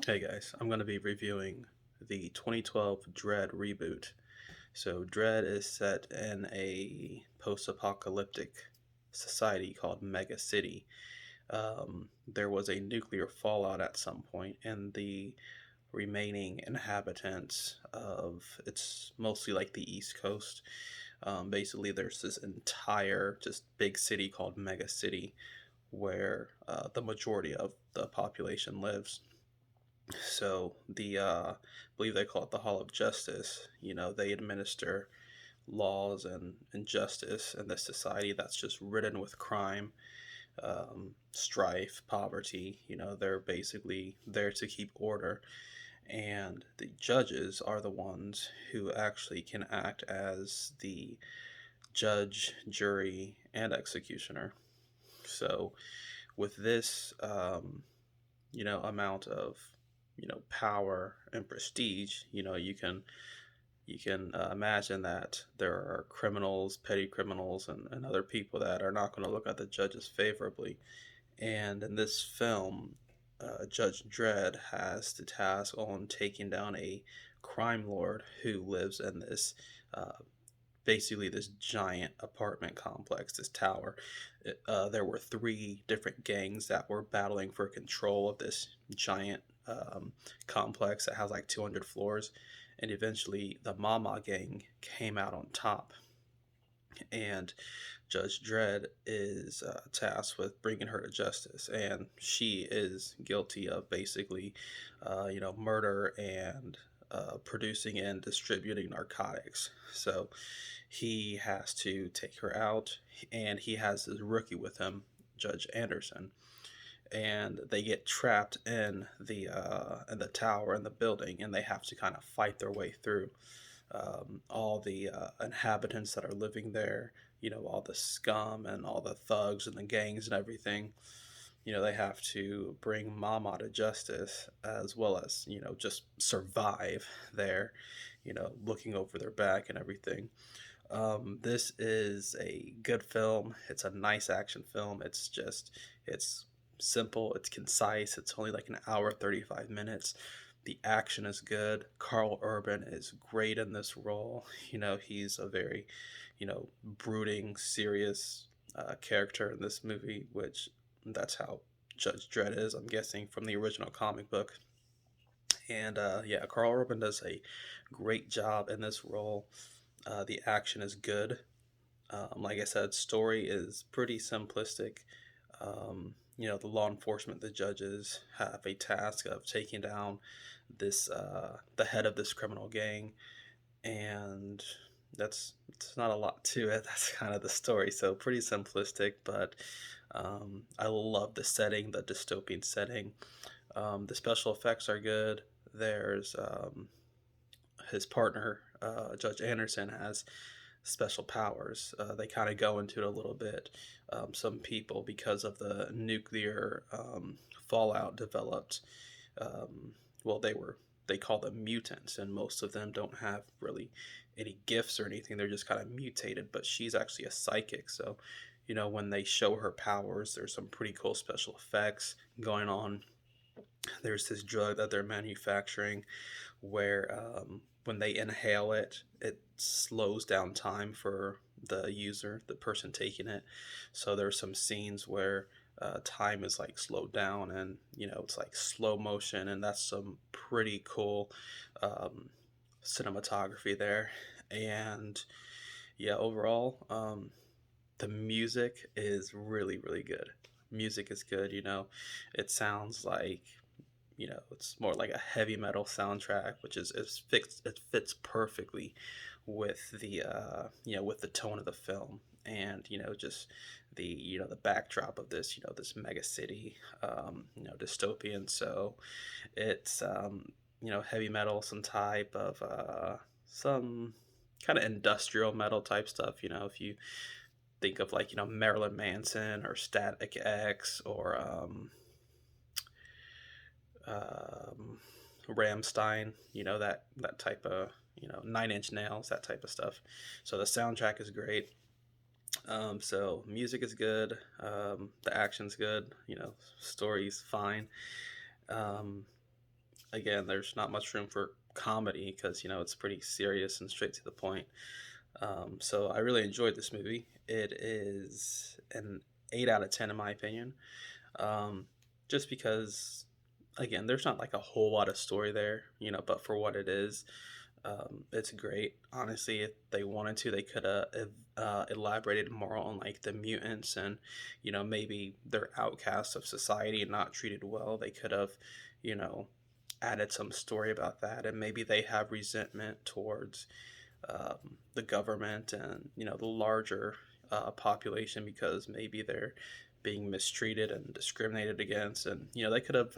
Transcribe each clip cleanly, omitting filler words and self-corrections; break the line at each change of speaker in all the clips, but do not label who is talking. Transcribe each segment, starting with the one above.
Hey guys, I'm going to be reviewing the 2012 Dredd reboot. So, Dredd is set in a post apocalyptic society called Mega City. There was a nuclear fallout at some point, and the remaining inhabitants of it's mostly like the East Coast. Basically, there's this entire just big city called Mega City where the majority of the population lives. So I believe they call it the Hall of Justice. They administer laws and justice in this society that's just ridden with crime, strife, poverty. They're basically there to keep order, and the judges are the ones who actually can act as the judge, jury, and executioner. So with this, amount of power and prestige, you can imagine that there are criminals, petty criminals, and other people that are not going to look at the judges favorably. And in this film, Judge Dredd has the task on taking down a crime lord who lives in this uh, basically this giant apartment complex, this tower. There were three different gangs that were battling for control of this giant complex that has like 200 floors. And eventually, the Mama gang came out on top. And Judge Dredd is tasked with bringing her to justice. And she is guilty of basically, murder and producing and distributing narcotics. So he has to take her out, and he has this rookie with him, Judge Anderson, and they get trapped in the tower in the building, and they have to kind of fight their way through all the inhabitants that are living there. All the scum and all the thugs and the gangs and everything. They have to bring Mama to justice as well as just survive there. Looking over their back and everything. This is a good film. It's a nice action film. It's simple, it's concise, it's only like an hour, 35 minutes. The action is good. Carl Urban is great in this role. He's a very, brooding, serious character in this movie, which that's how Judge Dredd is, I'm guessing, from the original comic book. And yeah, Carl Urban does a great job in this role. The action is good. Like I said, story is pretty simplistic. The law enforcement, the judges have a task of taking down the head of this criminal gang, and it's not a lot to it. That's kind of the story. So pretty simplistic, but I love the setting, the dystopian setting. The special effects are good. There's his partner, Judge Anderson, has special powers. They kind of go into it a little bit. Some people, because of the nuclear fallout, developed. Well, they call them mutants, and most of them don't have really any gifts or anything. They're just kind of mutated. But she's actually a psychic, so when they show her powers, there's some pretty cool special effects going on. There's this drug that they're manufacturing where when they inhale it, it slows down time for the user, the person taking it. So there's some scenes where time is like slowed down, and it's like slow motion, and that's some pretty cool um, cinematography there. And yeah, overall, the music is really, really good. Music is good. It sounds like it's more like a heavy metal soundtrack, which it fits perfectly with the tone of the film, and just the backdrop of this mega city, dystopian. So it's heavy metal, some kind of industrial metal type stuff. If you think of like Marilyn Manson or Static X or um, Ramstein, that type of Nine Inch Nails, that type of stuff. So the soundtrack is great. So music is good. The action's good. Story's fine. Um, again, there's not much room for comedy because it's pretty serious and straight to the point. So I really enjoyed this movie. It is an 8 out of 10 in my opinion. Um, just because, again, there's not like a whole lot of story there, but for what it is, it's great. Honestly, if they wanted to, they could have elaborated more on like the mutants and, maybe they're outcasts of society and not treated well. They could have, you know, added some story about that, and maybe they have resentment towards the government and the larger population because maybe they're being mistreated and discriminated against, and they could have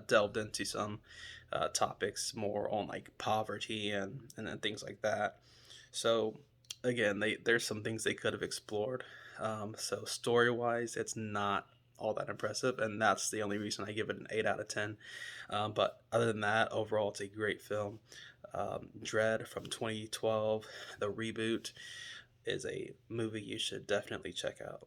delved into some topics more on like poverty and things like that. So again, there's some things they could have explored. So story wise, it's not all that impressive, and that's the only reason I give it an 8 out of 10. But other than that, overall, it's a great film. Dredd from 2012, the reboot, is a movie you should definitely check out.